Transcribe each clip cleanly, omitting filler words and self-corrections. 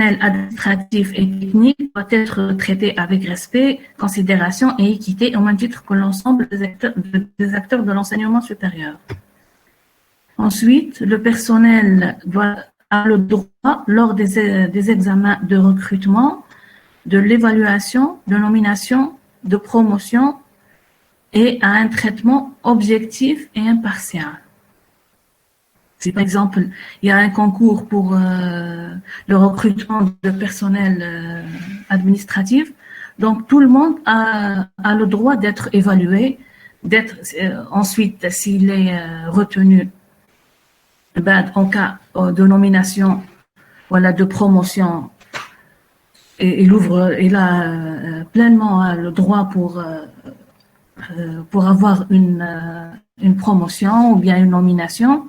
administratif et technique doit être traité avec respect, considération et équité au même titre que l'ensemble des acteurs de l'enseignement supérieur. Ensuite, le personnel a le droit, lors des examens de recrutement, de l'évaluation, de nomination, de promotion et à un traitement objectif et impartial. Si par exemple, il y a un concours pour le recrutement de personnel administratif, donc tout le monde a le droit d'être évalué, ensuite, s'il est retenu, en cas de nomination, voilà, de promotion, il a pleinement le droit pour avoir une promotion ou bien une nomination.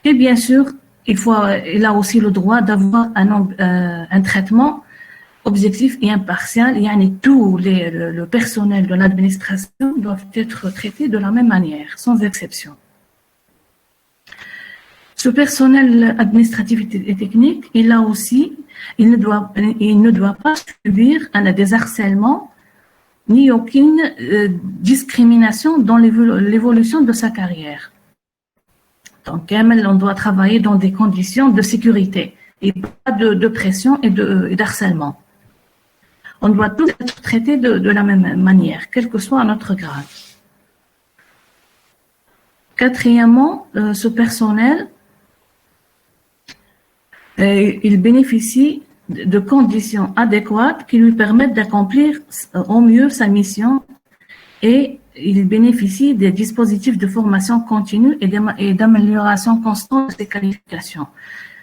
Et bien sûr, il a aussi le droit d'avoir un traitement objectif et impartial. Tout le personnel de l'administration doit être traité de la même manière, sans exception. Ce personnel administratif et technique, il ne doit pas subir des harcèlements ni aucune discrimination dans l'évolution de sa carrière. Donc, on doit travailler dans des conditions de sécurité et pas de pression et d'harcèlement. On doit tous être traités de la même manière, quel que soit notre grade. Quatrièmement, ce personnel, il bénéficie de conditions adéquates qui lui permettent d'accomplir au mieux sa mission et il bénéficie des dispositifs de formation continue et d'amélioration constante de ses qualifications.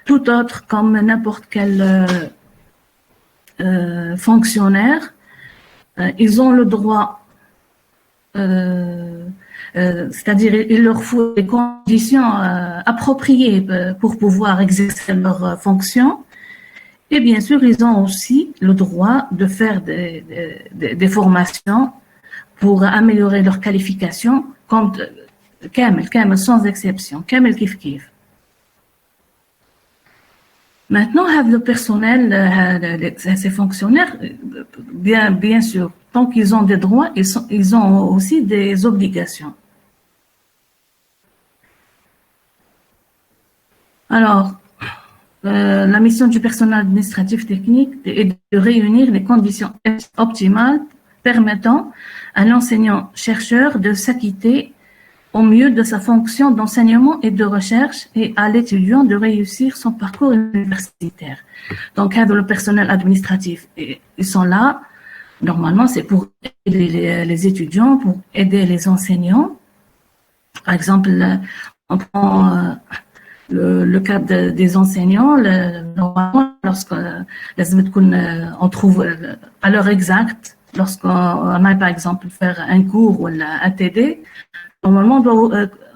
Tout autre, comme n'importe quel fonctionnaire, ils ont le droit, c'est-à-dire il leur faut des conditions appropriées pour pouvoir exercer leurs fonctions. Et bien sûr, ils ont aussi le droit de faire des formations pour améliorer leur qualification, sans exception, kif kif. Maintenant, le personnel, ces fonctionnaires, bien sûr, tant qu'ils ont des droits, ils ont aussi des obligations. Alors, la mission du personnel administratif technique est de réunir les conditions optimales permettant à l'enseignant-chercheur de s'acquitter au mieux de sa fonction d'enseignement et de recherche et à l'étudiant de réussir son parcours universitaire. Donc, le personnel administratif, ils sont là. Normalement, c'est pour aider les étudiants, pour aider les enseignants. Par exemple, on prend le cas des enseignants. Normalement, on trouve à l'heure exacte, lorsqu'on a par exemple faire un cours ou un TD, normalement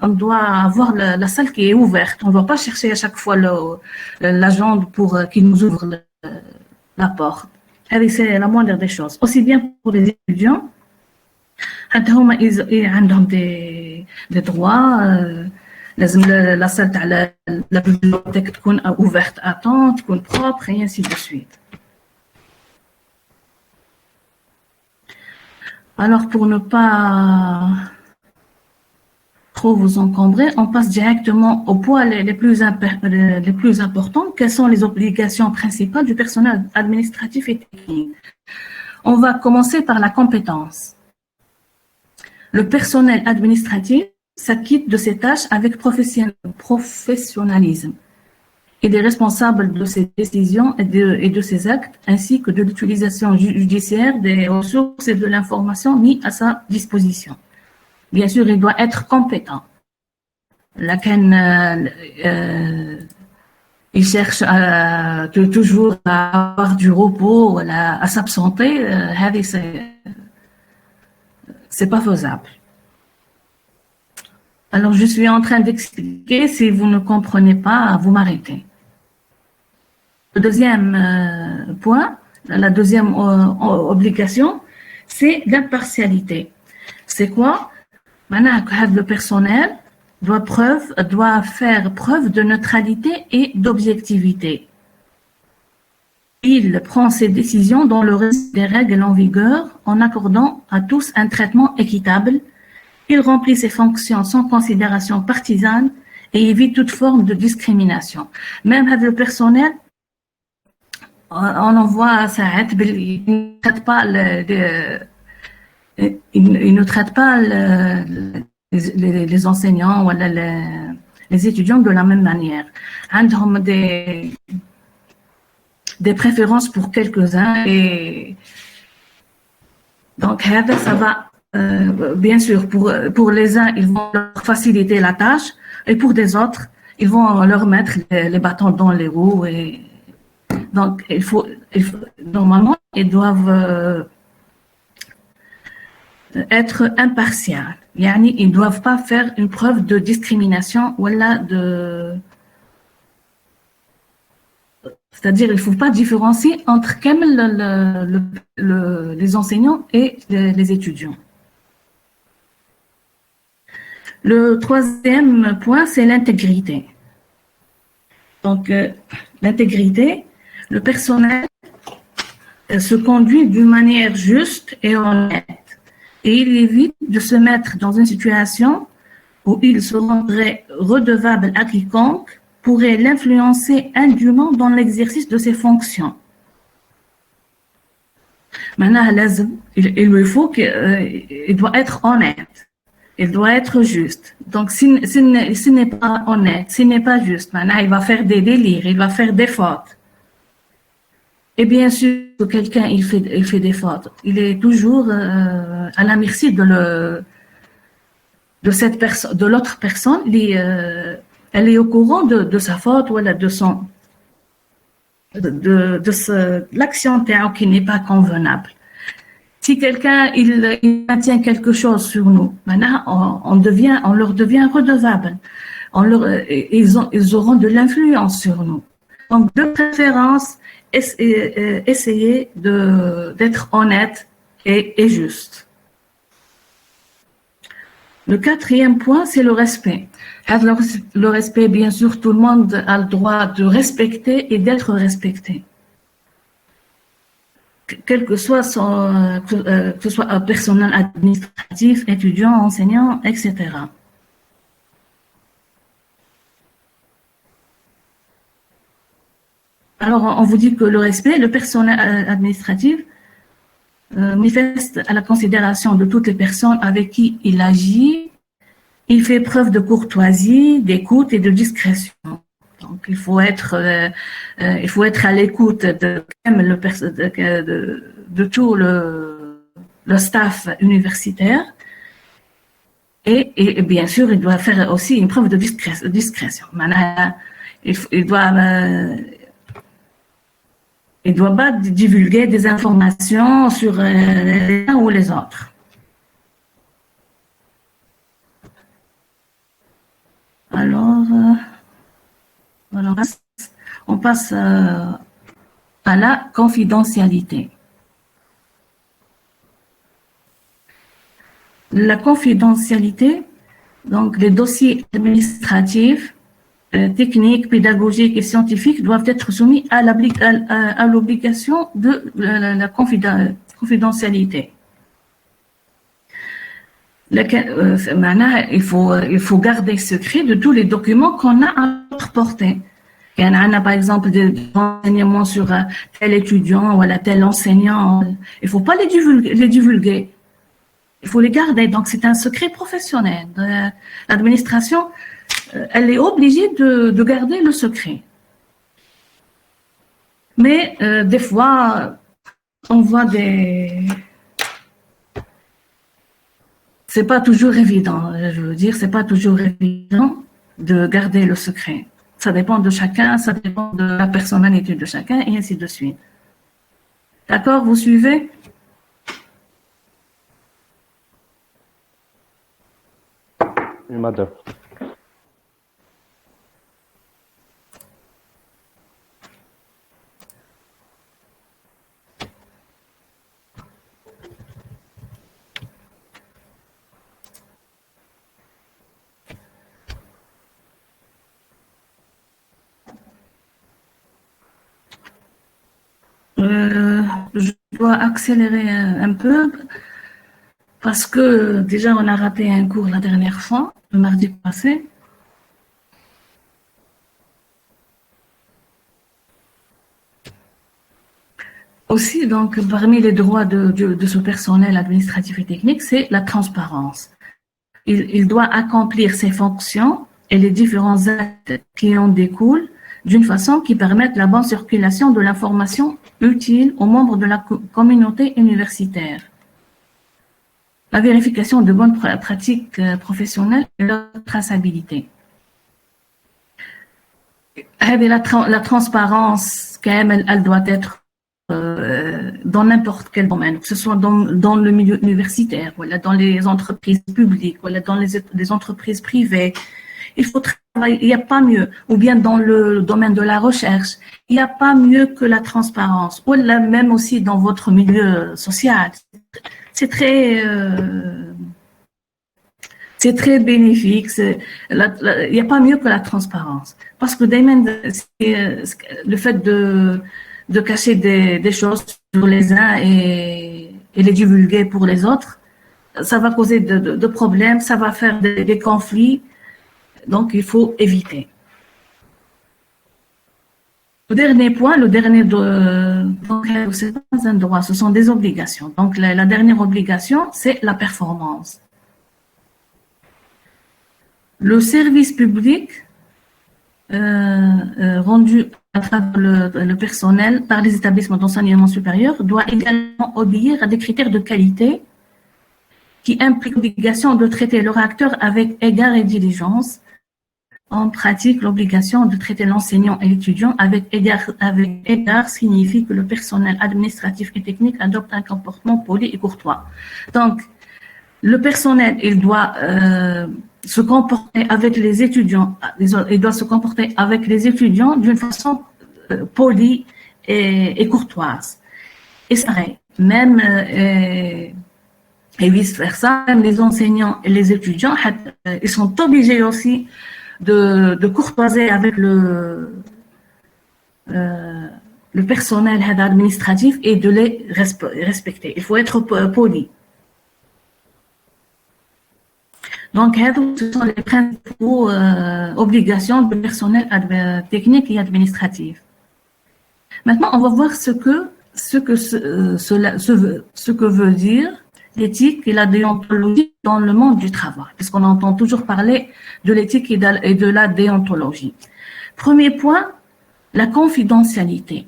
on doit avoir la salle qui est ouverte. On ne doit pas chercher à chaque fois l'agent pour qu'il nous ouvre la porte. C'est la moindre des choses. Aussi bien pour les étudiants, ils ont des droits. La salle de la bibliothèque تكون ouverte à temps, تكون propre et ainsi de suite. Alors, pour ne pas trop vous encombrer, on passe directement aux points les plus importants. Quelles sont les obligations principales du personnel administratif et technique? On va commencer par la compétence. Le personnel administratif s'acquitte de ses tâches avec professionnalisme. Il est responsable de ses décisions et de ses actes, ainsi que de l'utilisation judiciaire des ressources et de l'information mises à sa disposition. Bien sûr, il doit être compétent. Il cherche toujours à avoir du repos, à s'absenter. C'est pas faisable. Alors, je suis en train d'expliquer. Si vous ne comprenez pas, vous m'arrêtez. Le deuxième point, la deuxième obligation, c'est l'impartialité. C'est quoi? Le personnel doit faire preuve de neutralité et d'objectivité. Il prend ses décisions dans le respect des règles en vigueur en accordant à tous un traitement équitable. Il remplit ses fonctions sans considération partisane et évite toute forme de discrimination. Même avec le personnel, on en voit ça, il ne traite pas il ne traite pas les enseignants ou les étudiants de la même manière. عندهم des préférences pour quelques-uns et donc ça va bien sûr pour les uns ils vont leur faciliter la tâche et pour des autres ils vont leur mettre les bâtons dans les roues et donc normalement ils doivent être impartial. Yani, ils ne doivent pas faire une preuve de discrimination ou là c'est-à-dire il ne faut pas différencier entre les enseignants et les étudiants. Le troisième point, c'est l'intégrité. Donc, l'intégrité, le personnel se conduit d'une manière juste et honnête. Et il évite de se mettre dans une situation où il se rendrait redevable à quiconque pourrait l'influencer indûment dans l'exercice de ses fonctions. Maintenant, il lui faut qu'il doit être honnête, il doit être juste. Donc, s'il n'est pas honnête, s'il n'est pas juste, maintenant, il va faire des délires, il va faire des fautes. Et bien sûr, quelqu'un il fait des fautes, il est toujours à la merci de cette personne, de l'autre personne. Elle est au courant de sa faute ou de l'action qui n'est pas convenable. Si quelqu'un il maintient quelque chose sur nous, maintenant on leur devient redevable. Ils auront de l'influence sur nous. Donc de préférence, essayez d'être honnête et juste. Le quatrième point, c'est le respect. Le respect, bien sûr, tout le monde a le droit de respecter et d'être respecté. Quel que soit que ce soit un personnel administratif, étudiant, enseignant, etc. Alors, on vous dit que le respect, le personnel administratif manifeste à la considération de toutes les personnes avec qui il agit. Il fait preuve de courtoisie, d'écoute et de discrétion. Donc, il faut être à l'écoute de tout le staff universitaire. Et bien sûr, il doit faire aussi une preuve de discrétion. Maintenant, il doit pas divulguer des informations sur les uns ou les autres. Alors, on passe à la confidentialité. La confidentialité, donc les dossiers administratifs, techniques, pédagogiques et scientifiques doivent être soumis à l'obligation de la confidentialité. Maintenant, il faut garder secret de tous les documents qu'on a à notre portée. On a par exemple des renseignements sur tel étudiant ou tel enseignant. Il ne faut pas les divulguer. Il faut les garder. Donc, c'est un secret professionnel. L'administration, elle est obligée de garder le secret. Mais des fois, on voit c'est pas toujours évident. Je veux dire, c'est pas toujours évident de garder le secret. Ça dépend de chacun, ça dépend de la personnalité de chacun et ainsi de suite. D'accord, vous suivez? Oui, madame. Je dois accélérer un peu parce que déjà on a raté un cours la dernière fois, le mardi passé. Aussi, donc, parmi les droits de ce personnel administratif et technique, c'est la transparence. Il doit accomplir ses fonctions et les différents actes qui en découlent d'une façon qui permette la bonne circulation de l'information utile aux membres de la communauté universitaire. La vérification de bonnes pratiques professionnelles et leur traçabilité. La transparence, quand même, elle doit être dans n'importe quel domaine, que ce soit dans le milieu universitaire, voilà, dans les entreprises publiques, voilà, dans les entreprises privées. Il faut travailler, il n'y a pas mieux. Ou bien dans le domaine de la recherche, il n'y a pas mieux que la transparence. Ou là, même aussi dans votre milieu social. C'est très bénéfique. Il n'y a pas mieux que la transparence. Parce que le fait de cacher des choses pour les uns et les divulguer pour les autres, ça va causer de problèmes, ça va faire des conflits. Donc, il faut éviter. Le dernier point, donc, c'est pas un droit, ce sont des obligations. Donc, la dernière obligation, c'est la performance. Le service public rendu à travers le personnel par les établissements d'enseignement supérieur doit également obéir à des critères de qualité qui impliquent l'obligation de traiter leur acteur avec égard et diligence. En pratique, l'obligation de traiter l'enseignant et l'étudiant avec égard signifie que le personnel administratif et technique adopte un comportement poli et courtois. Donc, le personnel, il doit se comporter avec les étudiants, d'une façon polie et courtoise. Et c'est vrai, même et vice versa, même les enseignants et les étudiants, ils sont obligés aussi de courtoiser avec le personnel administratif et de les respecter. Il faut être poli. Donc, ce sont les principaux obligations du personnel technique et administratif. Maintenant, on va voir ce que veut dire l'éthique et la déontologie dans le monde du travail, puisqu'on entend toujours parler de l'éthique et de la déontologie. Premier point, la confidentialité.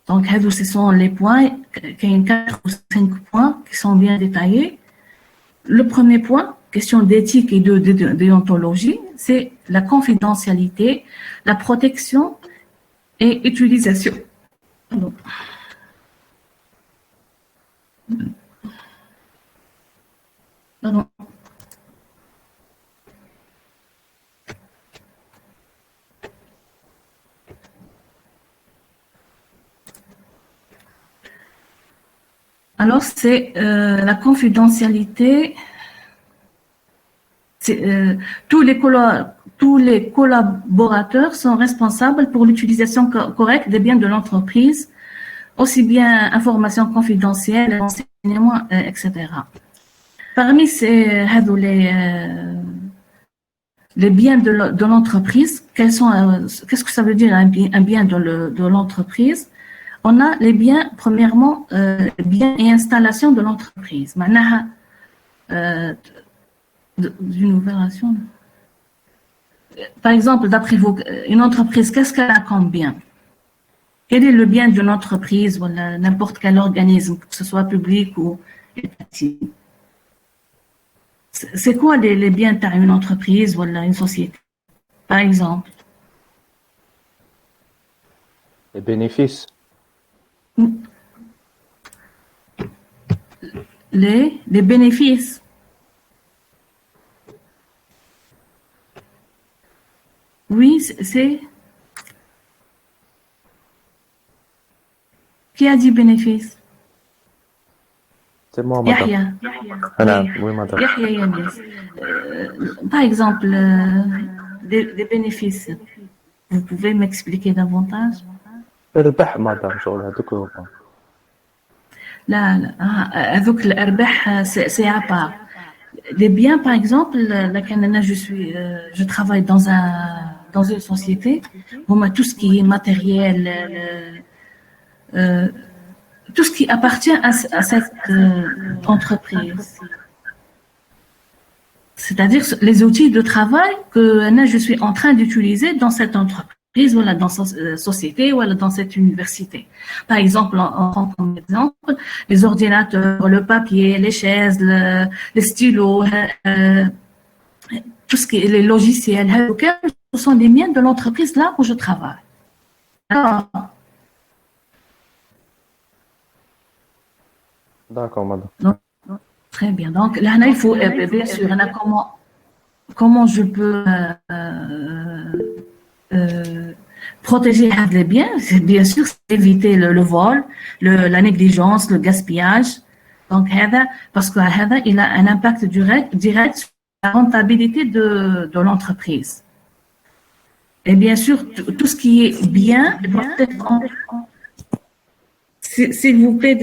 Donc, ce sont les points, il y a 4 ou 5 points qui sont bien détaillés. Le premier point, question d'éthique et de déontologie, c'est la confidentialité, la protection et utilisation. Pardon. Alors, c'est la confidentialité. Tous les collaborateurs sont responsables pour l'utilisation correcte des biens de l'entreprise, aussi bien informations confidentielles, renseignements, etc. Parmi les biens de l'entreprise, qu'est-ce que ça veut dire un bien de l'entreprise? On a les biens, premièrement, biens et installations de l'entreprise. D'une opération. Par exemple, d'après vous, une entreprise, qu'est-ce qu'elle a comme bien? Quel est le bien d'une entreprise ou n'importe quel organisme, que ce soit public ou étatique? C'est quoi les biens d'une entreprise ou une société, par exemple? Les bénéfices. Les bénéfices. Oui, c'est... Qui a dit bénéfice? C'est moi, madame. Yahya. Oui, madame. Yahya Yanis. Par exemple, des bénéfices. Vous pouvez m'expliquer davantage? الربح مدام شغل هذوك هما لا لا هذوك الأرباح c'est à part. Les biens, par exemple, je travaille dans une société. Bon, tout ce qui est matériel, tout ce qui appartient à cette entreprise. C'est-à-dire les outils de travail que je suis en train d'utiliser dans cette entreprise, ou dans cette société, ou dans cette université. Par exemple, on prend comme exemple les ordinateurs, le papier, les chaises, les stylos, tout ce qui est les logiciels, ce sont les miens de l'entreprise là où je travaille. Alors, D'accord, madame. donc, très bien. Donc là, il faut bien sûr, comment je peux protéger les biens. Bien sûr, c'est éviter le vol, la négligence, le gaspillage. Donc, parce que il a un impact direct sur la rentabilité de l'entreprise. Et bien sûr, tout ce qui est bien doit être S'il vous plaît,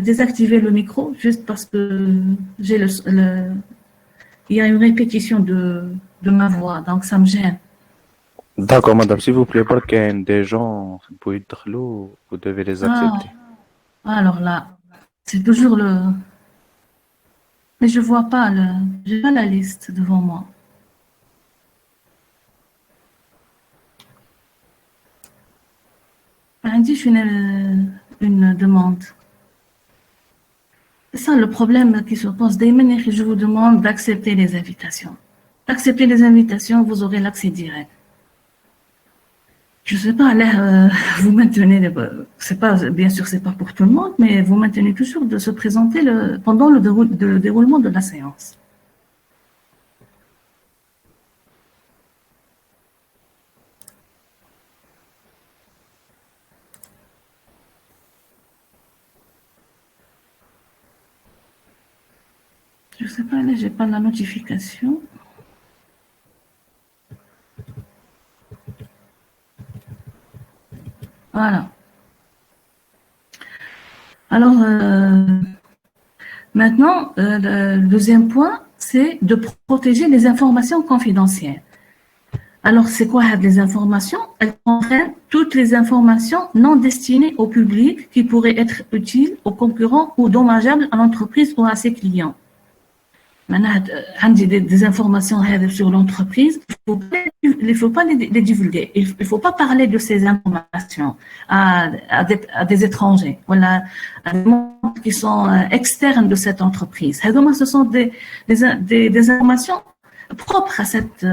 désactivez le micro, juste parce que j'ai il y a une répétition de ma voix, donc ça me gêne. D'accord, madame, s'il vous plaît, parce qu'il y a des gens qui vous devez les accepter. Alors là, c'est toujours mais je vois pas j'ai pas la liste devant moi. Indique une demande. C'est ça le problème qui se pose. Je vous demande d'accepter les invitations. D'accepter les invitations, vous aurez l'accès direct. Je sais pas, là, vous maintenez, c'est pas, bien sûr, c'est pas pour tout le monde, mais vous maintenez toujours de se présenter pendant le déroulement de la séance. Je sais pas, là, j'ai pas la notification. Voilà. Alors, maintenant, le deuxième point, c'est de protéger les informations confidentielles. Alors, c'est quoi les informations? Elles comprennent toutes les informations non destinées au public qui pourraient être utiles aux concurrents ou dommageables à l'entreprise ou à ses clients. Maintenant, des informations sur l'entreprise, il ne faut pas les divulguer. Il ne faut pas parler de ces informations à des étrangers, voilà, à des membres qui sont externes de cette entreprise. Ce sont des informations propres à cette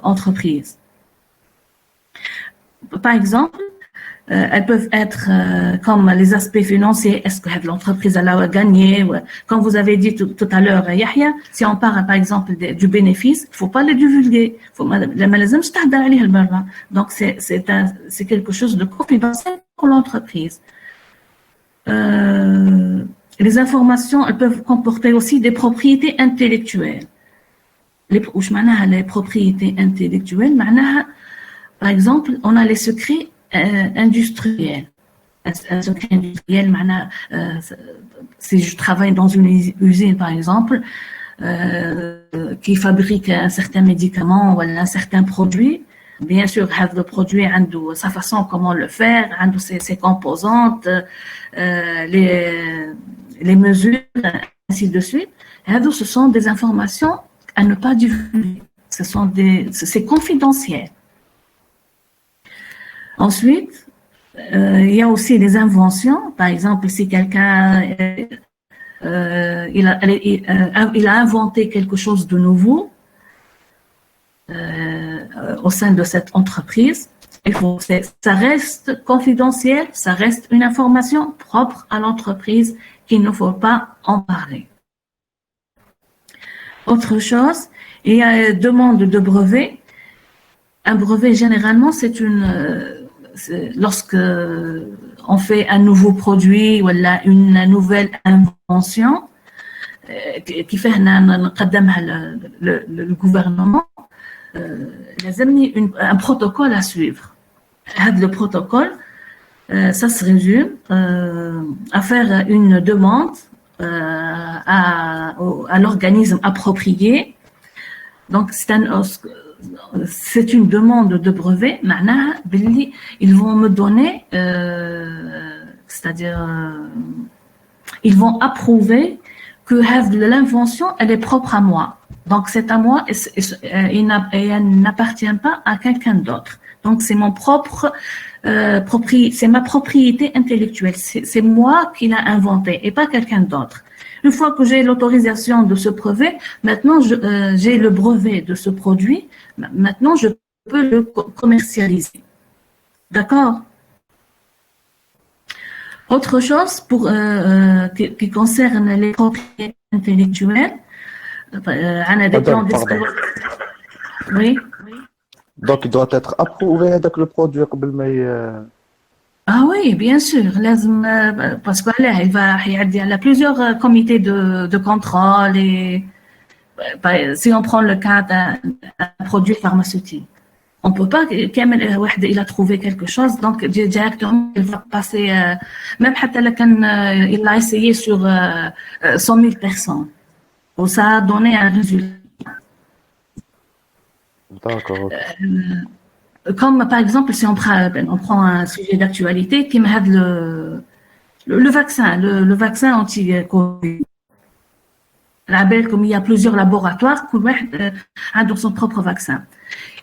entreprise. Par exemple, elles peuvent être comme les aspects financiers. Est-ce que l'entreprise a gagné? Comme vous avez dit tout à l'heure, Yahya, si on parle par exemple du bénéfice, il ne faut pas le divulguer. Donc, c'est quelque chose de confidentiel pour l'entreprise. Les informations, elles peuvent comporter aussi des propriétés intellectuelles. Les propriétés intellectuelles, par exemple, on a les secrets industriels. Un secret industriel, si je travaille dans une usine, par exemple, qui fabrique un certain médicament ou un certain produit, bien sûr, le produit a sa façon comment le faire, ses composantes, les mesures, ainsi de suite. Ce sont des informations à ne pas divulguer. C'est confidentiel. Ensuite, il y a aussi les inventions. Par exemple, si quelqu'un il a inventé quelque chose de nouveau au sein de cette entreprise, ça reste confidentiel, ça reste une information propre à l'entreprise qu'il ne faut pas en parler. Autre chose, il y a demande de brevet. Un brevet, généralement, lorsque on fait un nouveau produit ou une nouvelle invention qui fait le gouvernement, un protocole à suivre. Le protocole, Ça se résume à faire une demande à l'organisme approprié. Donc, c'est une demande de brevet. معناها باللي ils vont me donner, c'est-à-dire, ils vont approuver que l'invention, elle est propre à moi. Donc, c'est à moi et elle n'appartient pas à quelqu'un d'autre. Donc, c'est mon propre c'est ma propriété intellectuelle. C'est moi qui l'ai inventé et pas quelqu'un d'autre. Une fois que j'ai l'autorisation de ce brevet, maintenant j'ai le brevet de ce produit. Maintenant, je peux le commercialiser. D'accord? Autre chose qui concerne les propriétés intellectuelles, on a des plans d'exploitation. Oui. Donc, il doit être approuvé avec le produit قبل ما Ah oui, bien sûr. Parce qu'il va y a plusieurs comités de contrôle. Et si on prend le cas d'un produit pharmaceutique, on ne peut pas, il a trouvé quelque chose, donc directement, il va passer, même il a essayé sur 100 000 personnes. Ou ça a donné un résultat. D'accord, ok. Comme par exemple, si on prend un sujet d'actualité, qui me le vaccin, le vaccin anti-Covid. Comme il y a plusieurs laboratoires, a son propre vaccin.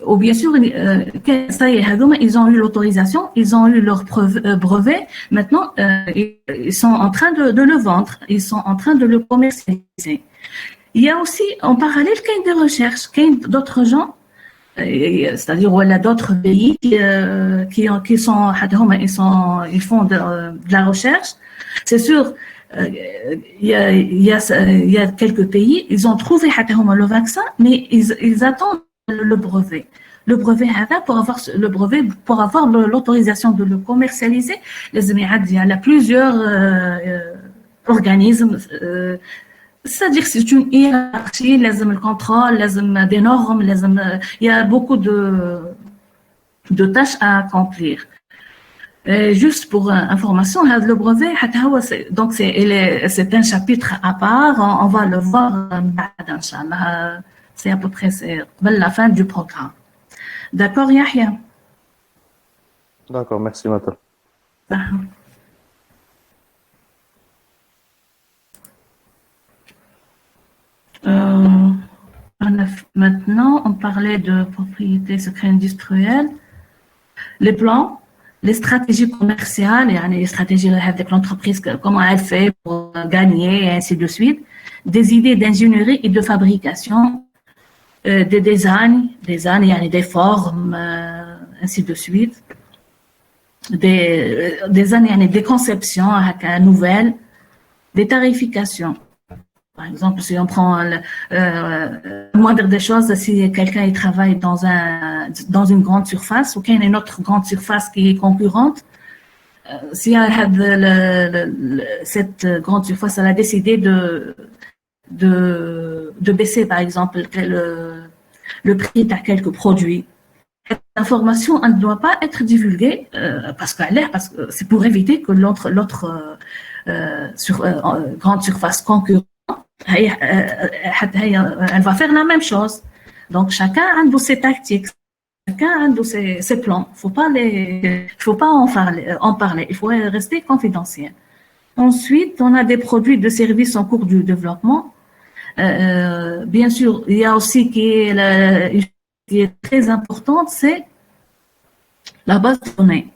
Ou bien sûr, ça y est, ils ont eu l'autorisation, ils ont eu leur brevet. Maintenant, ils sont en train de le vendre, ils sont en train de le commercialiser. Il y a aussi, en parallèle, qu'il y a des recherches, qu'il y a d'autres gens, c'est-à-dire voilà, d'autres pays ils font de la recherche. C'est sûr, il y a quelques pays, ils ont trouvé le vaccin, mais ils attendent le brevet. Le brevet, pour avoir l'autorisation de le commercialiser, il y a plusieurs organismes. C'est-à-dire que c'est une hiérarchie, le contrôle, des normes, il y a beaucoup de tâches à accomplir. Et juste pour information, le brevet, donc c'est un chapitre à part, on va le voir, Inch'Allah. C'est à peu près la fin du programme. D'accord, Yahya? D'accord, merci, madame. Maintenant, on parlait de propriété secret industrielle, les plans, les stratégies commerciales, les stratégies avec l'entreprise, comment elle fait pour gagner, et ainsi de suite, des idées d'ingénierie et de fabrication, des designs, des formes, ainsi de suite, des conceptions nouvelles, des tarifications. Par exemple, si on prend le moindre des choses, si quelqu'un travaille dans une grande surface ou qu'il y a une autre grande surface qui est concurrente, si cette grande surface elle a décidé de baisser, par exemple, le prix de quelques produits, cette information ne doit pas être divulguée parce que c'est pour éviter que l'autre grande surface concurrente elle va faire la même chose. Donc chacun a ses tactiques, chacun a ses plans. Faut pas en parler. Il faut rester confidentiel. Ensuite, on a des produits de services en cours du développement. Bien sûr, il y a aussi qui est très importante, c'est la base de données.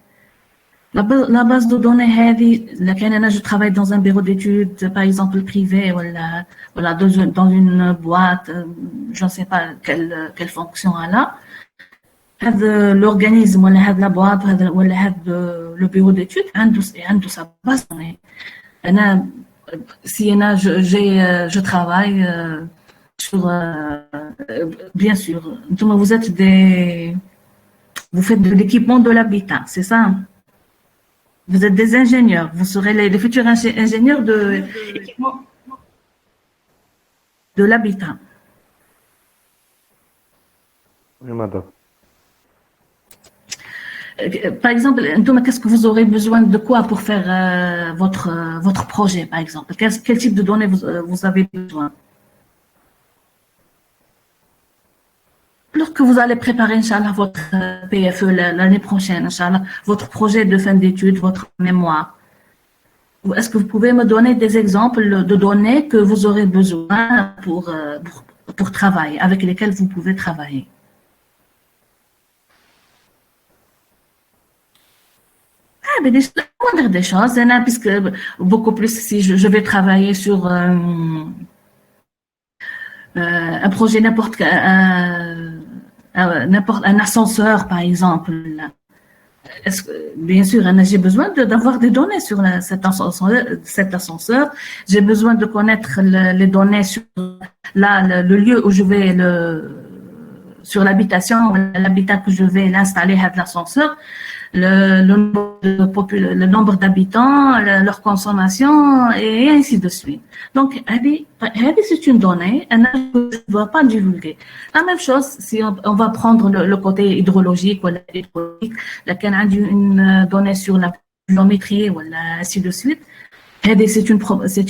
La base de données heavy, je travaille dans un bureau d'études, par exemple privé, voilà, dans une boîte, je ne sais pas quelle fonction elle a. L'organisme, la boîte, le bureau d'études, عنده sa base de données. Je travaille sur, bien sûr, vous faites de l'équipement de l'habitat, c'est ça? Vous êtes des ingénieurs, vous serez les futurs ingénieurs de l'équipement de l'habitat. Oui, madame. par exemple, qu'est-ce que vous aurez besoin de quoi pour faire votre projet, par exemple? Quel type de données vous avez besoin? Lorsque vous allez préparer, Inch'Allah, votre PFE l'année prochaine, Inch'Allah, votre projet de fin d'études, votre mémoire, est-ce que vous pouvez me donner des exemples de données que vous aurez besoin pour travailler, avec lesquelles vous pouvez travailler? Ah, mais des choses, puisque beaucoup plus si je vais travailler sur un projet un ascenseur, par exemple. Bien sûr, j'ai besoin d'avoir des données sur cet ascenseur. J'ai besoin de connaître les données sur le lieu où je vais sur l'habitat que je vais l'installer à l'ascenseur, le nombre d'habitants, leur consommation et ainsi de suite. Donc, c'est une donnée, je ne dois pas divulguer. La même chose si on va prendre le côté hydrologique ou hydraulique, laquelle a une donnée sur la pluviométrie ou ainsi de suite. C'est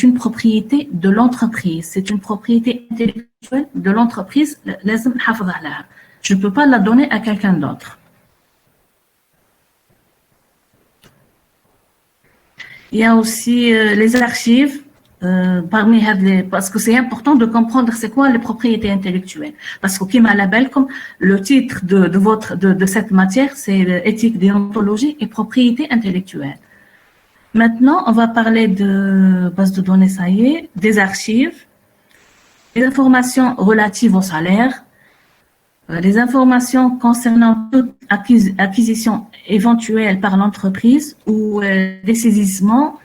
une propriété de l'entreprise, c'est une propriété intellectuelle de l'entreprise. Je ne peux pas la donner à quelqu'un d'autre. Il y a aussi les archives, parce que c'est important de comprendre c'est quoi les propriétés intellectuelles. Parce que comme à la belle, comme le titre de cette matière, c'est éthique, déontologie et propriété intellectuelle. Maintenant, on va parler de base de données, ça y est, des archives, les informations relatives au salaire, les informations concernant toute acquisition éventuelle par l'entreprise ou des saisissements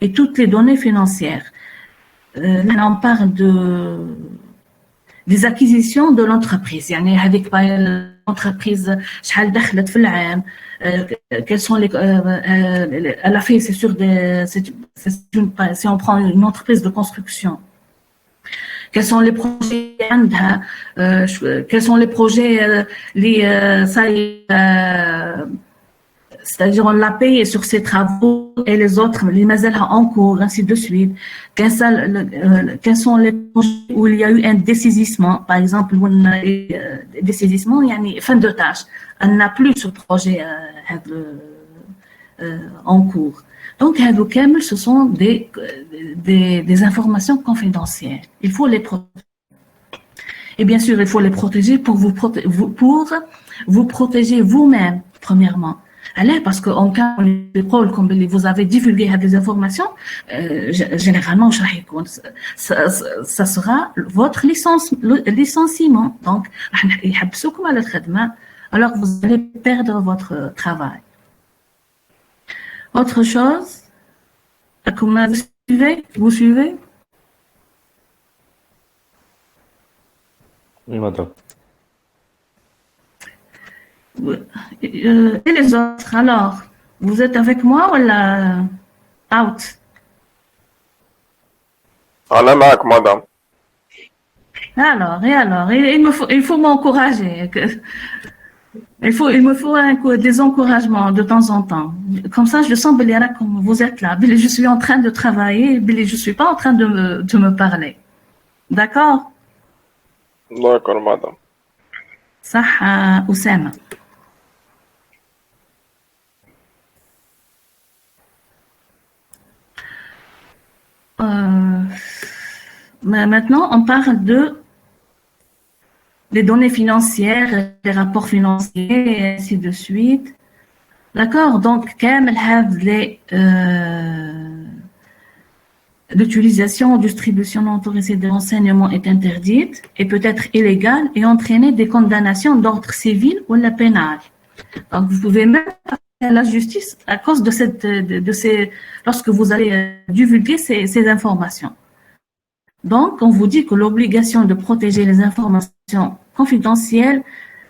et toutes les données financières. Là, on parle des acquisitions de l'entreprise. يعني هذيك l'entreprise شحال دخلت في العام, quels sont les elle a fait, c'est sûr, si on prend une entreprise de construction, quels sont les projets quels sont les projets c'est-à-dire on l'a payé sur ses travaux et les autres les mazals en cours, ainsi de suite. Quels sont les projets où il y a eu un dessaisissement, par exemple dessaisissement, fin de tâche, on n'a plus ce projet en cours. Donc, ce sont des informations confidentielles. Il faut les protéger. Et bien sûr, il faut les protéger pour vous protéger vous-même, premièrement. Allez, parce qu'en cas de rôle, comme vous avez divulgué des informations, généralement, ça sera votre licenciement. Donc, alors vous allez perdre votre travail. Autre chose, vous suivez? Oui, madame. Et les autres, alors, vous êtes avec moi ou là, out? أنا معك مدام. Alors, il faut m'encourager. Il me faut des encouragements de temps en temps. Comme ça, je sens comme vous êtes là. Je suis en train de travailler, je suis pas en train de me parler. D'accord? D'accord, madame. صح أسامة. Maintenant, on parle des données financières, des rapports financiers, et ainsi de suite. D'accord? Donc, l'utilisation ou distribution non autorisée des renseignements est interdite et peut être illégale et entraîner des condamnations d'ordre civil ou la pénal. Donc, vous pouvez même à la justice à cause de ces, lorsque vous allez divulguer ces informations. Donc, on vous dit que l'obligation de protéger les informations confidentielles,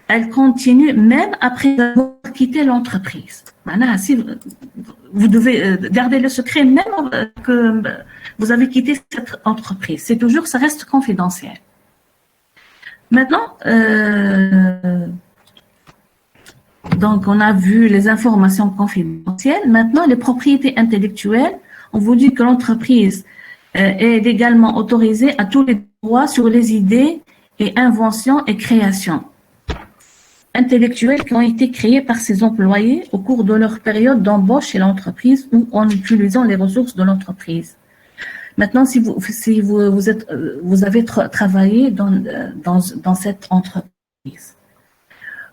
elle continue même après avoir quitté l'entreprise. Maintenant, si vous devez garder le secret même que vous avez quitté cette entreprise. C'est toujours, ça reste confidentiel. Maintenant, Donc, on a vu les informations confidentielles. Maintenant, les propriétés intellectuelles, on vous dit que l'entreprise est légalement autorisée à tous les droits sur les idées et inventions et créations intellectuelles qui ont été créées par ses employés au cours de leur période d'embauche chez l'entreprise ou en utilisant les ressources de l'entreprise. Maintenant, si vous avez travaillé dans cette entreprise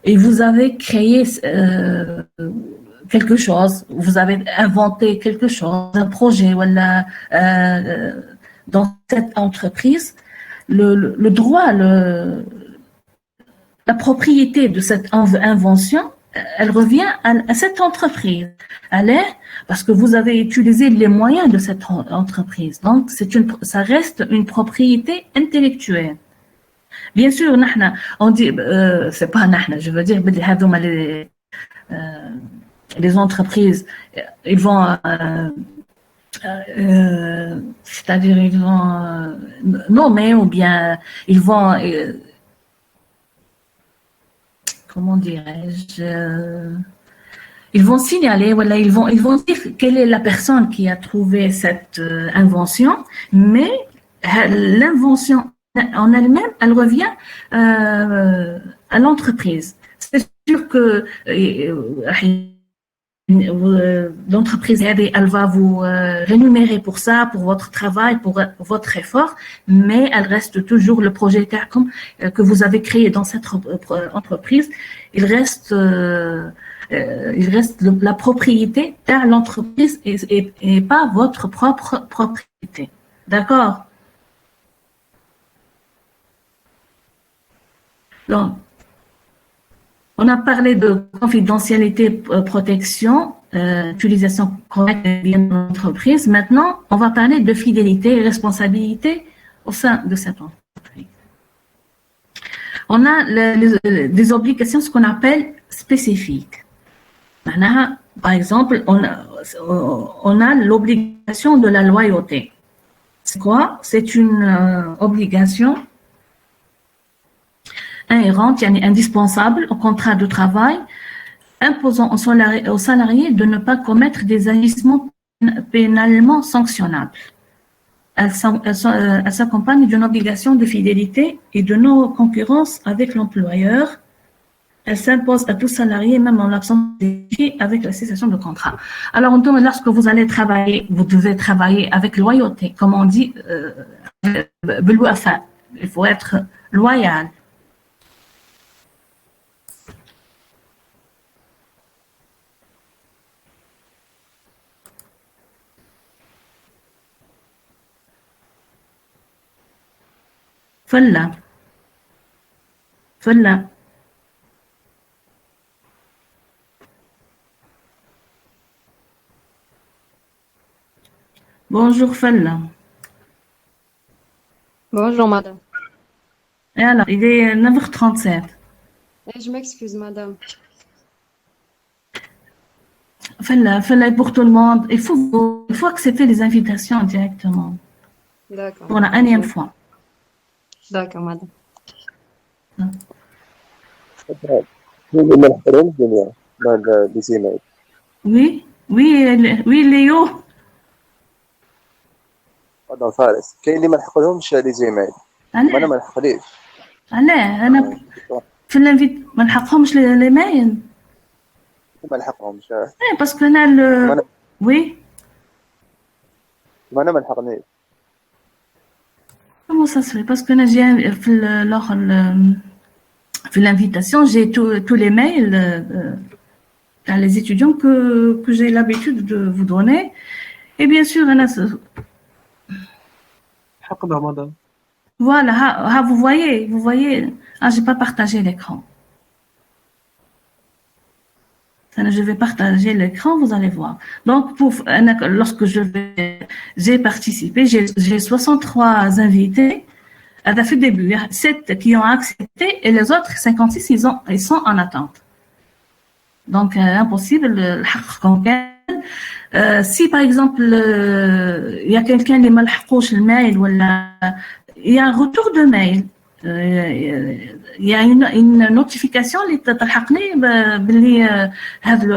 et vous avez créé quelque chose, vous avez inventé quelque chose, un projet, voilà, dans cette entreprise, le droit, la propriété de cette invention, elle revient à cette entreprise. Parce que vous avez utilisé les moyens de cette entreprise. Donc, ça reste une propriété intellectuelle. Bien sûr, on dit, c'est pas je veux dire, les entreprises, ils vont, c'est-à-dire, ils vont nommer ou bien ils vont, comment dirais-je, ils vont signaler, voilà, ils vont dire quelle est la personne qui a trouvé cette invention, mais l'invention en elle-même, elle revient à l'entreprise. C'est sûr que l'entreprise, elle va vous rémunérer pour ça, pour votre travail, pour votre effort, mais elle reste toujours le projet que vous avez créé dans cette entreprise. Il reste la propriété de l'entreprise et pas votre propre propriété. D'accord? Donc, on a parlé de confidentialité, protection, utilisation correcte des biens de l'entreprise. Maintenant, on va parler de fidélité et responsabilité au sein de cette entreprise. On a des obligations, ce qu'on appelle spécifiques. Par exemple, on a l'obligation de la loyauté. C'est quoi? C'est une obligation inhérente, indispensable au contrat de travail, imposant aux salariés de ne pas commettre des agissements pénalement sanctionnables. Elle s'accompagne d'une obligation de fidélité et de non-concurrence avec l'employeur. Elle s'impose à tout salarié, même en l'absence de avec la cessation de contrat. Alors, lorsque vous allez travailler, vous devez travailler avec loyauté, comme on dit, il faut être loyal. فلا Bonjour Falla. Bonjour, madame. Et alors, il est 9h37. Je m'excuse, madame. Falla pour tout le monde. Il faut accepter les invitations directement. D'accord. Pour la énième fois. D'accord, madame. Oui, Léo. تفضل فارس. كاين اللي ما نحقلهمش لي زيميل. انا ما نحقليش. انا في الانفيت ما نحقهمش لي مايل. ما نحقهمش. ايه باسكو انا وي. ما انا ما نحقنيش. Comment ça se fait? Parce que j'ai في l'invitation, j'ai tous les mails à les étudiants que j'ai l'habitude de vous donner. Et bien sûr, voilà, vous voyez, j'ai pas partagé l'écran. Je vais partager l'écran, vous allez voir. Donc, lorsque j'ai participé, j'ai 63 invités. À la fin du début, 7 qui ont accepté et les autres 56, ils sont en attente. Donc, impossible. Si par exemple, il y a quelqu'un qui m'a le mail ou il y a un retour de mail, il y a une notification اللي تلحقني باللي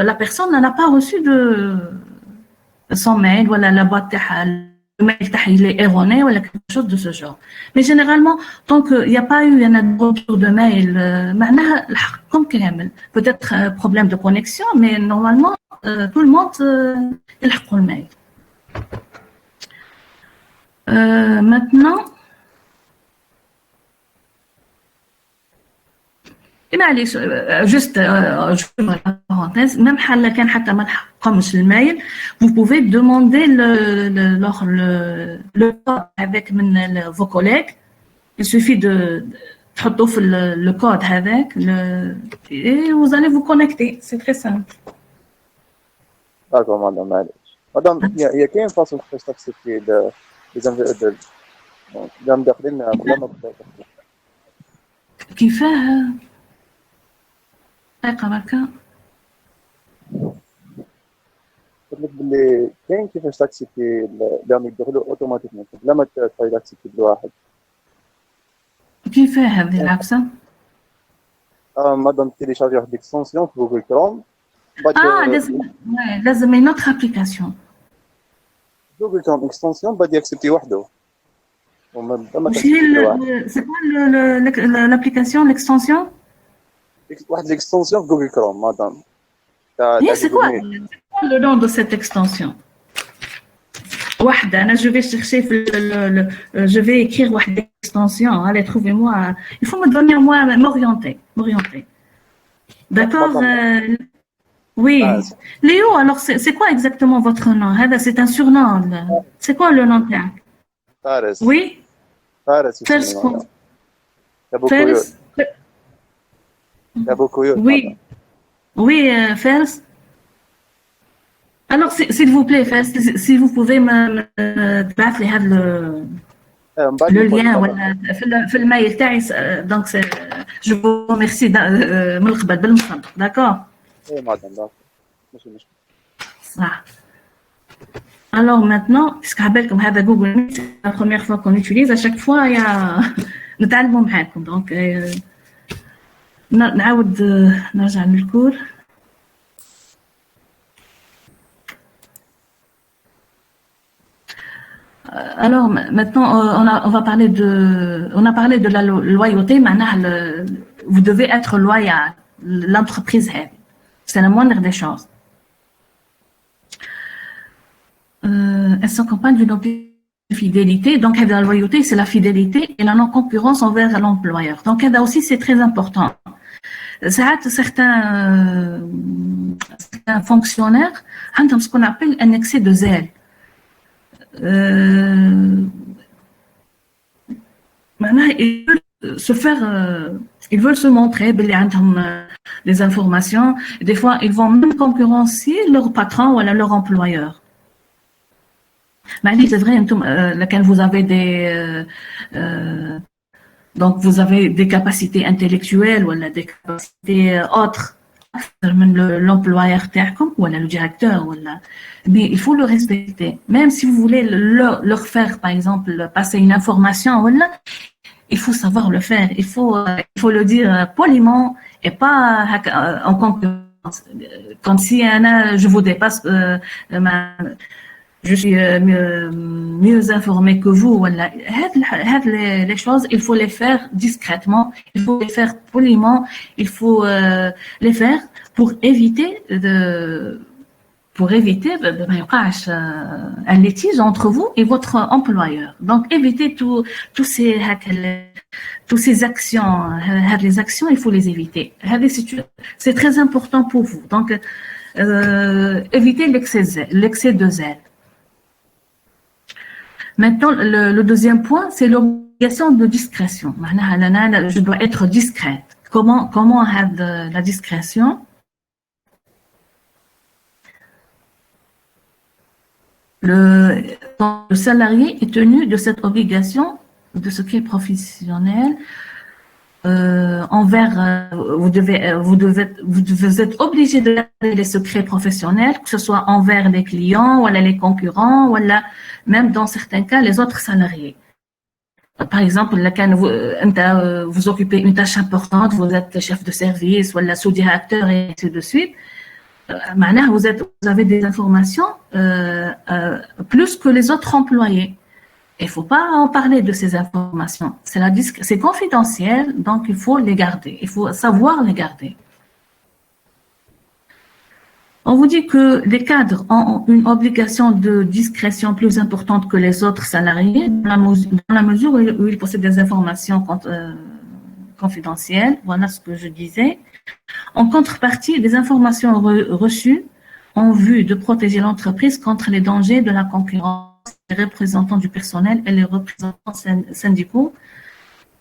la personne n'a pas reçu de son mail ولا la boîte تاعها le mail تاعها il est erroné ou quelque chose de ce genre. Mais généralement, tant qu'il n'y a pas eu un retour de mail, معناها الحقكم كامل. Peut-être problème de connexion, mais normalement tout le monde يلحقوا le mail. Maintenant, معليش juste parenthèse, même حالا كان حتى ما لحقهمش المايل, vous pouvez demander le code avec vos collègues. Il suffit de تحطوه في le code هذاك et vous allez vous connecter, c'est très simple. D'accord, madame, معليش. Madame, il y a كاين façon كيفاش تاكسبتي les مداخلين ولا ما كيفاه دقيقة بركا. قلت لك باللي كاين كيفاش تاكسبتي اللي يدخلوا اوتوماتيكمون بلا ما تبقاي تاكسبتي بالواحد. كيفاه هذه العكسة؟ مادام تيليشارجي واحد ليكستونسيون في جوجل كروم. لازم une autre application. جوجل كروم اكستونسيون بعد ياكسبتي وحده. C'est quoi l'application, l'extension? واحد l'extension في جوجل كروم مادام. C'est quoi le nom de cette extension? واحدة, je vais chercher je vais écrire واحدة extension. Allez, trouvez-moi. Il faut me donner m'orienter. D'accord? Oui. Léo, alors c'est quoi exactement votre nom? C'est un surnom. C'est quoi le nom? Fares. Oui. Fares. Fares. Oui. Oui, Fers. Alors, s'il vous plaît, Fers, si vous pouvez me battre le lien في المايل تاعي, donc je vous remercie من القبل بالمصدق, d'accord? Oui, madame, ماشي مشكل. صح. Alors maintenant, puisque rappelle comme هذا Google Meet, c'est la première fois qu'on utilise, à chaque fois il y a نتعلموا معاكم, donc نعاود نرجع للكور. Alors maintenant on a parlé de la loyauté. معناها vous devez être loyal, l'entreprise هذه, c'est la moindre des choses. Elle s'accompagne d'une fidélité. Donc la loyauté, c'est la fidélité et la non-concurrence envers l'employeur. Donc là aussi, c'est très important. Certains fonctionnaires ont ce qu'on appelle un excès de zèle. Maintenant, ils veulent se montrer, des informations. Des fois, ils vont même concurrencer leur patron ou leur employeur. C'est vrai, quand vous avez donc vous avez des capacités intellectuelles ou des capacités autres l'employeur ou le directeur, mais il faut le respecter. Même si vous voulez leur faire, par exemple, passer une information, il faut savoir le faire. Il faut le dire poliment et pas en concurrence. Comme si je vous dépasse, je suis mieux informé que vous. Les choses, il faut les faire discrètement, il faut les faire poliment, il faut les faire pour éviter un litige entre vous et votre employeur. Donc, évitez tous ces actions. Les actions, il faut les éviter. C'est très important pour vous. Donc, évitez l'excès de zèle. Maintenant, le deuxième point, c'est l'obligation de discrétion. Je dois être discrète. Comment la discrétion? Le salarié est tenu de cette obligation de secret professionnel envers. Vous êtes obligé de garder les secrets professionnels, que ce soit envers les clients ou les concurrents ou même dans certains cas les autres salariés. par exemple, vous occupez une tâche importante, vous êtes chef de service, ou la sous-directeur, et ainsi de suite. Maintenant, vous avez des informations plus que les autres employés. Il ne faut pas en parler de ces informations. C'est confidentiel, donc il faut les garder. Il faut savoir les garder. On vous dit que les cadres ont une obligation de discrétion plus importante que les autres salariés dans la mesure où ils possèdent des informations confidentielles. Voilà ce que je disais. En contrepartie, des informations reçues en vue de protéger l'entreprise contre les dangers de la concurrence. Les représentants du personnel et les représentants syndicaux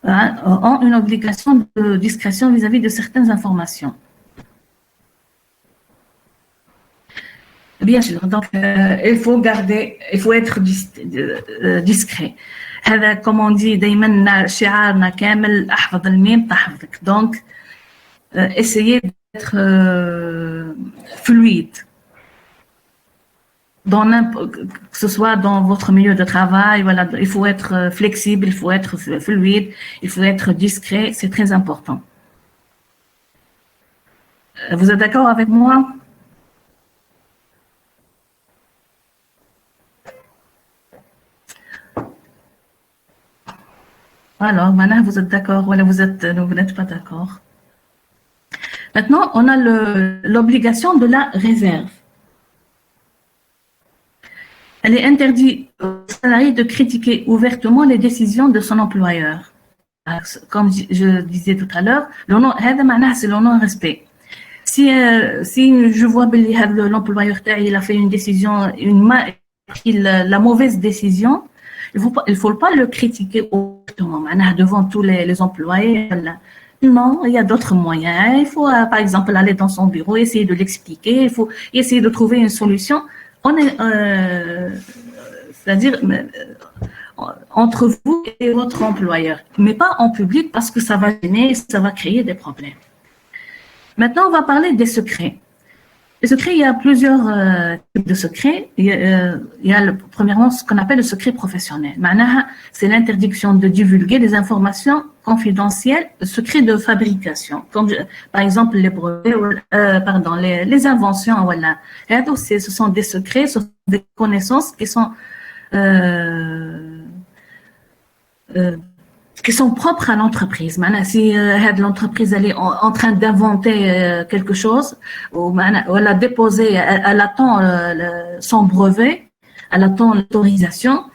ont une obligation de discrétion vis-à-vis de certaines informations. Bien sûr, donc il faut être discret. Comme on dit, donc essayez d'être fluide. Que ce soit dans votre milieu de travail, voilà, il faut être flexible, il faut être fluide, il faut être discret, c'est très important. Vous êtes d'accord avec moi? Alors, maintenant, vous êtes d'accord, voilà, vous n'êtes pas d'accord. Maintenant, on a l'obligation de la réserve. Elle est interdite au salarié de critiquer ouvertement les décisions de son employeur. Comme je disais tout à l'heure, c'est le non-respect. Si je vois que l'employeur il a fait une décision, la mauvaise décision, il faut pas le critiquer ouvertement devant tous les employés. Non, il y a d'autres moyens. Il faut, par exemple, aller dans son bureau, essayer de l'expliquer. Il faut essayer de trouver une solution. C'est-à-dire entre vous et votre employeur, mais pas en public parce que ça va gêner, ça va créer des problèmes. Maintenant, on va parler des secrets. Les secrets, il y a plusieurs types de secrets. Il y a premièrement ce qu'on appelle le secret professionnel. C'est l'interdiction de divulguer des informations confidentielles, secrets de fabrication, comme par exemple les brevets, les inventions. Voilà. Et donc, ce sont des secrets, ce sont des connaissances qui sont propres à l'entreprise. Si l'entreprise elle est en train d'inventer quelque chose, ou elle a déposé, elle attend son brevet, elle attend l'autorisation,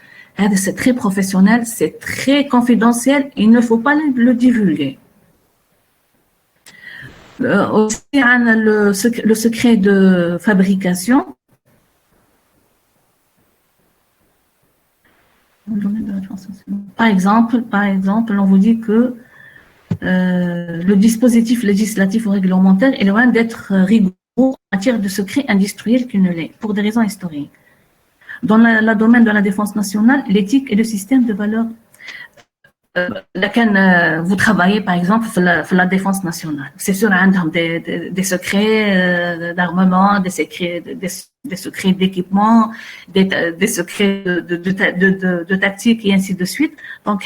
c'est très professionnel, c'est très confidentiel, il ne faut pas le divulguer. Aussi, le secret de fabrication. Par exemple, on vous dit que le dispositif législatif ou réglementaire est loin d'être rigoureux en matière de secret industriel qu'il ne l'est, pour des raisons historiques. Dans le domaine de la défense nationale, l'éthique et le système de valeurs laquelle vous travaillez, par exemple, sur la défense nationale. C'est sûr, des secrets d'armement, des secrets d'équipement, des secrets de tactique et ainsi de suite. Donc,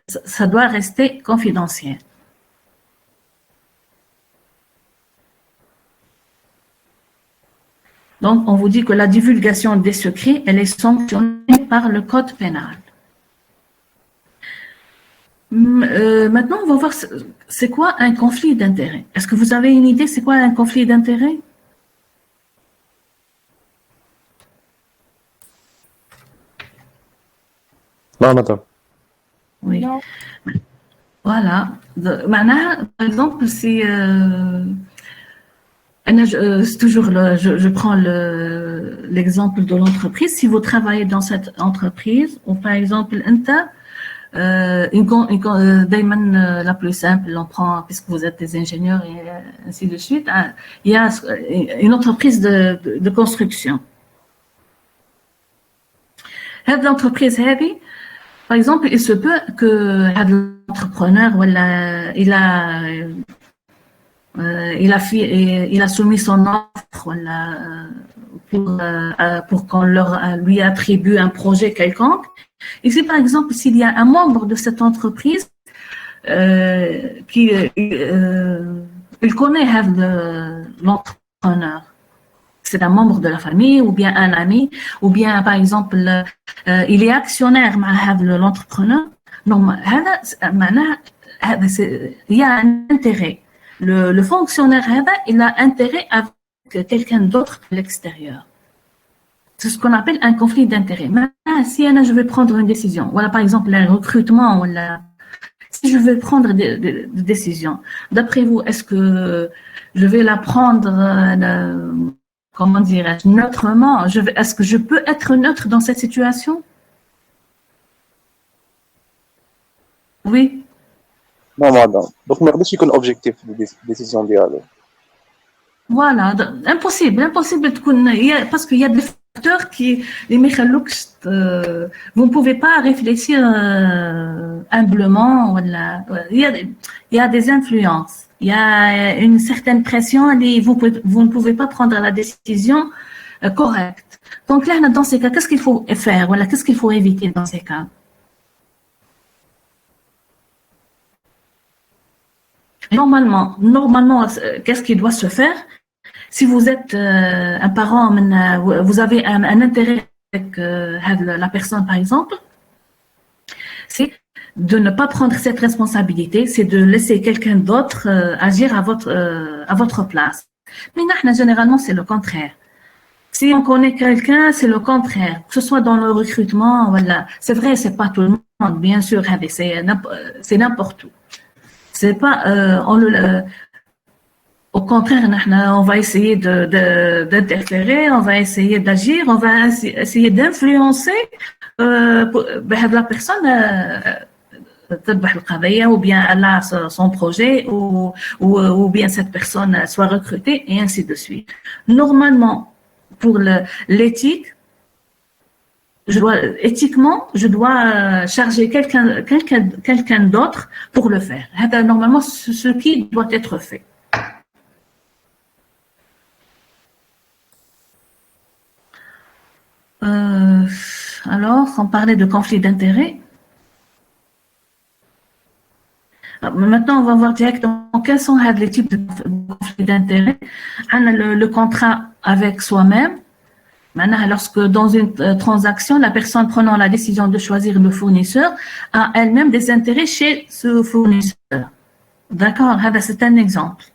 ça doit rester confidentiel. Donc, on vous dit que la divulgation des secrets, elle est sanctionnée par le code pénal. Maintenant, on va voir c'est quoi un conflit d'intérêt. Est-ce que vous avez une idée, c'est quoi un conflit d'intérêt? Non, madame. Oui. Non. Voilà. Maintenant, par exemple, si toujours je prends l'exemple de l'entreprise. Si vous travaillez dans cette entreprise, ou par exemple, la plus simple, on prend, puisque vous êtes des ingénieurs et ainsi de suite, il y a une entreprise de construction. L'entreprise heavy, par exemple, il se peut que l'entrepreneur, il a soumis son offre pour qu'on lui attribue un projet quelconque. Ici, par exemple, s'il y a un membre de cette entreprise qui il connaît l'entrepreneur, c'est un membre de la famille ou bien un ami, ou bien par exemple il est actionnaire مع l'entrepreneur. Non, il y a un intérêt. Le fonctionnaire il a intérêt avec quelqu'un d'autre de l'extérieur. C'est ce qu'on appelle un conflit d'intérêt. Maintenant, si je vais prendre une décision, voilà par exemple le recrutement, voilà, si je vais prendre des décisions, d'après vous, est-ce que je vais la prendre comment dirais-je, neutrement? Est-ce que je peux être neutre dans cette situation? Oui. Non, madame. Donc, ما يقدرش يكون objectif décision ديالو. Voilà, impossible تكون parce qu'il y a des facteurs qui les ميخلوكش vous ne pouvez pas réfléchir humblement voilà. Il y a des influences. Il y a une certaine pression et vous ne pouvez pas prendre la décision correcte. Donc là, dans ces cas, qu'est-ce qu'il faut faire? Voilà, qu'est-ce qu'il faut éviter dans ces cas? Normalement, qu'est-ce qui doit se faire? Si vous êtes un parent, vous avez un intérêt avec la personne, par exemple, c'est de ne pas prendre cette responsabilité, c'est de laisser quelqu'un d'autre agir à votre place. Mais nous, généralement, c'est le contraire. Si on connaît quelqu'un, c'est le contraire. Que ce soit dans le recrutement, voilà. C'est vrai, c'est pas tout le monde, bien sûr, c'est n'importe où. C'est pas, au contraire, on va essayer d'interférer, on va essayer d'agir, on va essayer d'influencer la personne ou bien elle a son projet ou bien cette personne soit recrutée et ainsi de suite. Normalement, pour l'éthique, éthiquement, je dois charger quelqu'un d'autre pour le faire. Normalement, ce qui doit être fait. Alors, on parlait de conflit d'intérêts. Maintenant, on va voir directement quels sont les types de conflits d'intérêts. Le contrat avec soi-même. Maintenant, lorsque dans une transaction, la personne prenant la décision de choisir le fournisseur a elle-même des intérêts chez ce fournisseur. D'accord, c'est un exemple.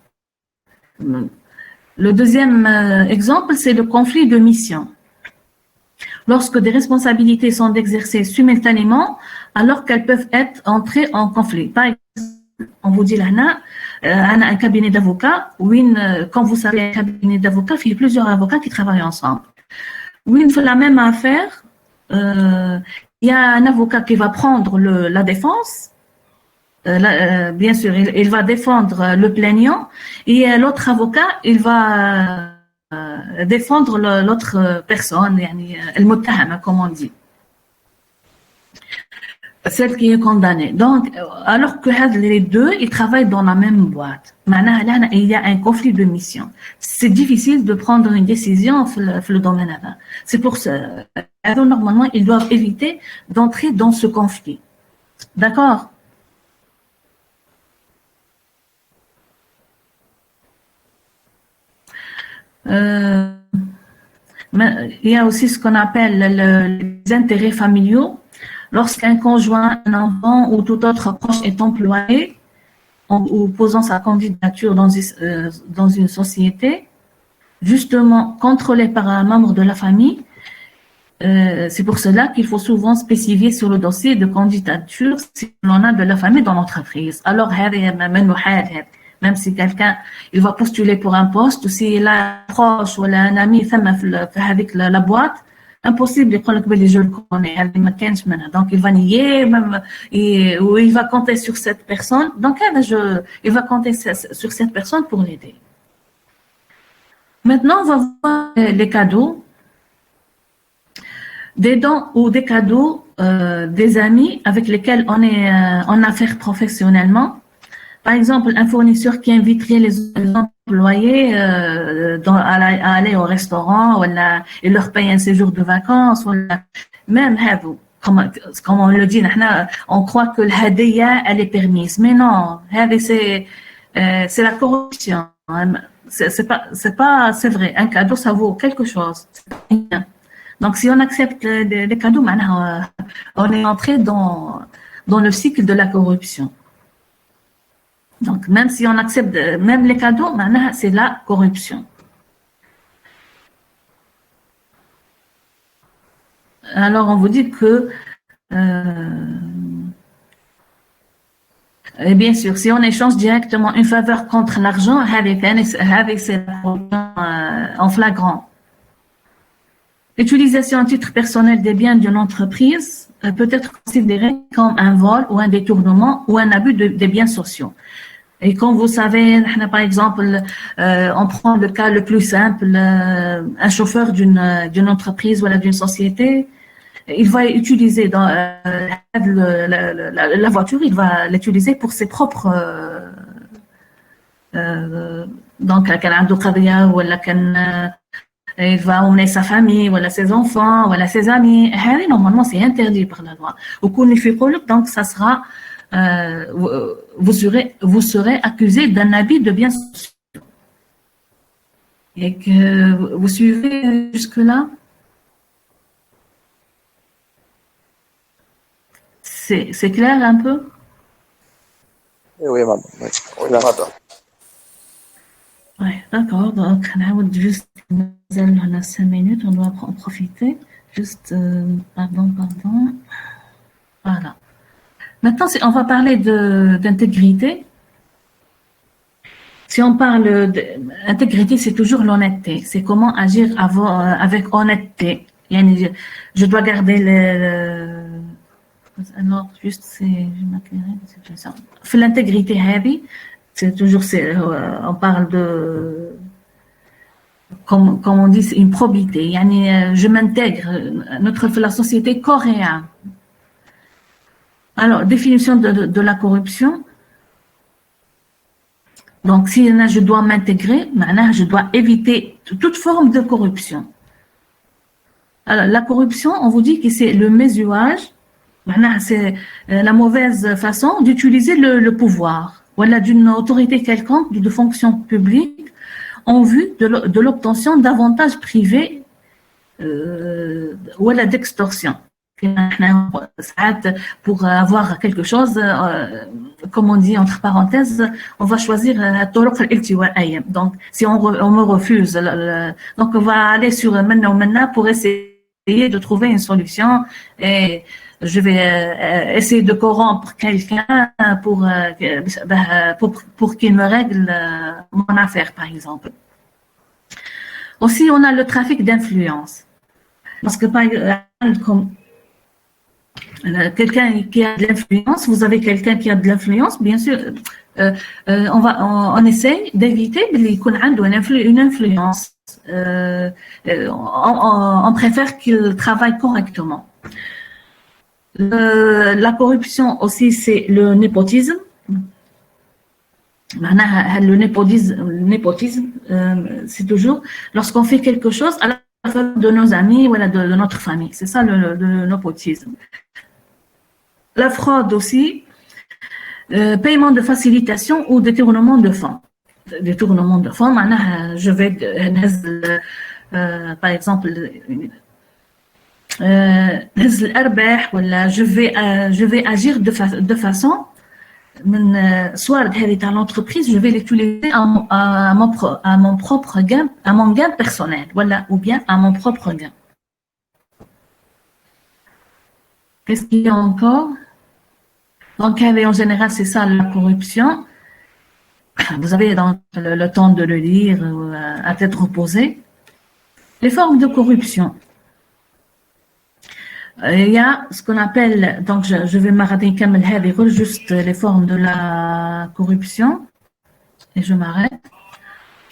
Le deuxième exemple, c'est le conflit de mission. Lorsque des responsabilités sont exercées simultanément, alors qu'elles peuvent être entrées en conflit. Par exemple, on vous dit là, un cabinet d'avocats, quand vous savez un cabinet d'avocats, il y a plusieurs avocats qui travaillent ensemble. Oui, il fait la même affaire. Il y a un avocat qui va prendre la défense. Bien sûr, il va défendre le plaignant. Et l'autre avocat, il va défendre l'autre personne, le muttahama, comme on dit. Celle qui est condamnée. Donc, alors que les deux, ils travaillent dans la même boîte. Maintenant, il y a un conflit de mission. C'est difficile de prendre une décision dans le domaine. C'est pour ça, normalement, ils doivent éviter d'entrer dans ce conflit. D'accord? Mais il y a aussi ce qu'on appelle les intérêts familiaux. Lorsqu'un conjoint, un enfant ou tout autre proche est employé ou posant sa candidature dans une société, justement contrôlée par un membre de la famille, c'est pour cela qu'il faut souvent spécifier sur le dossier de candidature si l'on a de la famille dans l'entreprise. Alors, même si quelqu'un il va postuler pour un poste, ou s'il a un proche ou un ami avec la boîte, impossible de prendre le je le connais, donc il va nier même ou il va compter sur cette personne. Donc il va compter sur cette personne pour l'aider. Maintenant, on va voir les cadeaux, des dons ou des cadeaux des amis avec lesquels on est en affaires professionnellement. Par exemple, un fournisseur qui inviterait les employés à aller au restaurant et leur paye un séjour de vacances. Même comme on le dit, on croit que le hadiya, elle est permise. Mais non, c'est la corruption. C'est vrai. Un cadeau, ça vaut quelque chose. Donc, si on accepte les cadeaux, on est entré dans le cycle de la corruption. Donc, même si on accepte même les cadeaux, c'est la corruption. Alors, on vous dit que, et bien sûr, si on échange directement une faveur contre l'argent, c'est en flagrant. L'utilisation à titre personnel des biens d'une entreprise peut être considérée comme un vol ou un détournement ou un abus des biens sociaux. Et comme vous savez, par exemple, on prend le cas le plus simple, un chauffeur d'une entreprise ou d'une société, il va utiliser la voiture, il va l'utiliser pour ses propres donc il va emmener sa famille, voilà ses enfants, voilà ses amis. Normalement, c'est interdit par la loi. Donc, ça sera, vous serez accusé d'un abus de biens sociaux. Et que vous suivez jusque-là? C'est clair un peu? Oui, madame. Oui, madame. Oui, d'accord. Donc, on a juste 5 minutes, on doit en profiter. Juste, pardon. Voilà. Maintenant, on va parler d'intégrité. Si on parle d'intégrité, c'est toujours l'honnêteté. C'est comment agir avec honnêteté. Je dois garder alors, juste, je m'éclairer. L'intégrité, c'est toujours, on parle de, comme on dit, c'est une probité. Je m'intègre, la société coréenne. Alors, définition de la corruption. Donc, si je dois m'intégrer, je dois éviter toute forme de corruption. Alors, la corruption, on vous dit que c'est le mésusage, c'est la mauvaise façon d'utiliser le pouvoir. Voilà, d'une autorité quelconque, de fonction publique, en vue de l'obtention d'avantages privés voilà, d'extorsion. Pour avoir quelque chose, comme on dit entre parenthèses, on va choisir donc si on me refuse, donc on va aller sur maintenant pour essayer de trouver une solution et je vais essayer de corrompre quelqu'un pour qu'il me règle mon affaire, par exemple. Aussi, on a le trafic d'influence. Parce que, par exemple, comme quelqu'un qui a de l'influence, vous avez quelqu'un qui a de l'influence, bien sûr, on essaye d'éviter une influence. On préfère qu'il travaille correctement. La corruption aussi, c'est le népotisme. Le népotisme, c'est toujours lorsqu'on fait quelque chose à la faveur de nos amis ou de notre famille. C'est ça le népotisme. La fraude aussi, paiement de facilitation ou détournement de fonds. Détournement de fonds, je vais, par exemple, je vais agir de façon soit à l'entreprise, je vais l'utiliser à mon propre gain, à mon gain personnel, voilà, ou bien à mon propre gain. Qu'est-ce qu'il y a encore? Donc, en général, c'est ça la corruption. Vous avez donc le temps de le lire à tête reposée. Les formes de corruption. Il y a ce qu'on appelle, donc je vais m'arrêter juste les formes de la corruption et je m'arrête.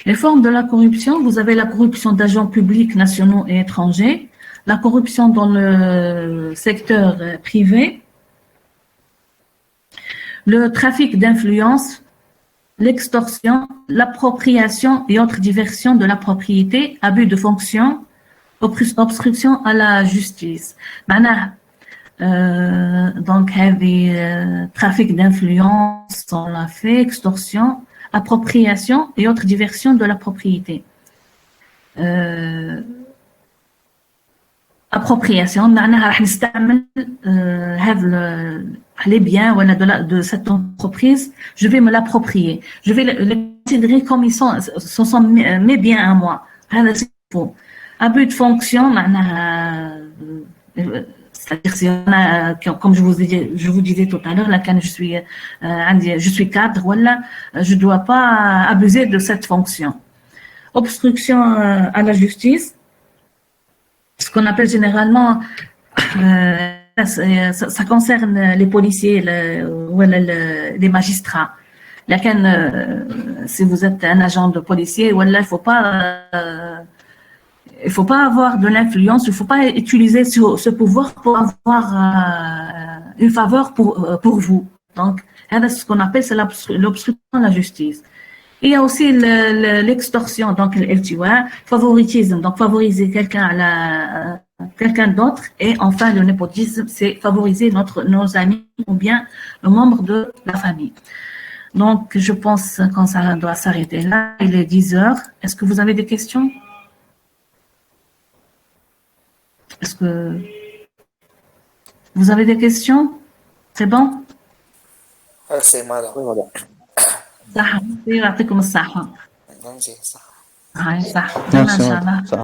Les formes de la corruption, vous avez la corruption d'agents publics nationaux et étrangers, la corruption dans le secteur privé, le trafic d'influence, l'extorsion, l'appropriation et autres diversions de la propriété, abus de fonction, obstruction à la justice. Donc, trafic d'influence, on l'a fait, extorsion, appropriation et autres diversions de la propriété. Appropriation, معناها راح نستعمل les biens de cette entreprise, je vais me l'approprier. Je vais les considérer comme ce sont mes biens à moi. هذا c'est faux. Abus de fonction, معناها c'est-à-dire si on a, comme je vous disais tout à l'heure, là quand je suis cadre, voilà, je dois pas abuser de cette fonction. Obstruction à la justice, ce qu'on appelle généralement, ça concerne les policiers ou les magistrats. Là, si vous êtes un agent de policier, voilà, il faut pas avoir de l'influence, il faut pas utiliser ce pouvoir pour avoir une faveur pour vous. Donc, c'est ce qu'on appelle l'obstruction à la justice. Il y a aussi l'extorsion, donc l'eltiwa, favoritisme, donc favoriser quelqu'un d'autre, et enfin le népotisme, c'est favoriser nos amis ou bien le membre de la famille. Donc, je pense que ça doit s'arrêter là. Il est 10 heures. Est-ce que vous avez des questions? Est-ce que vous avez des questions? C'est bon? Merci, madame. Oui, madame. صح يعطيكم الصحة. Merci, ça. هاي صح. Merci, إن شاء الله. madame.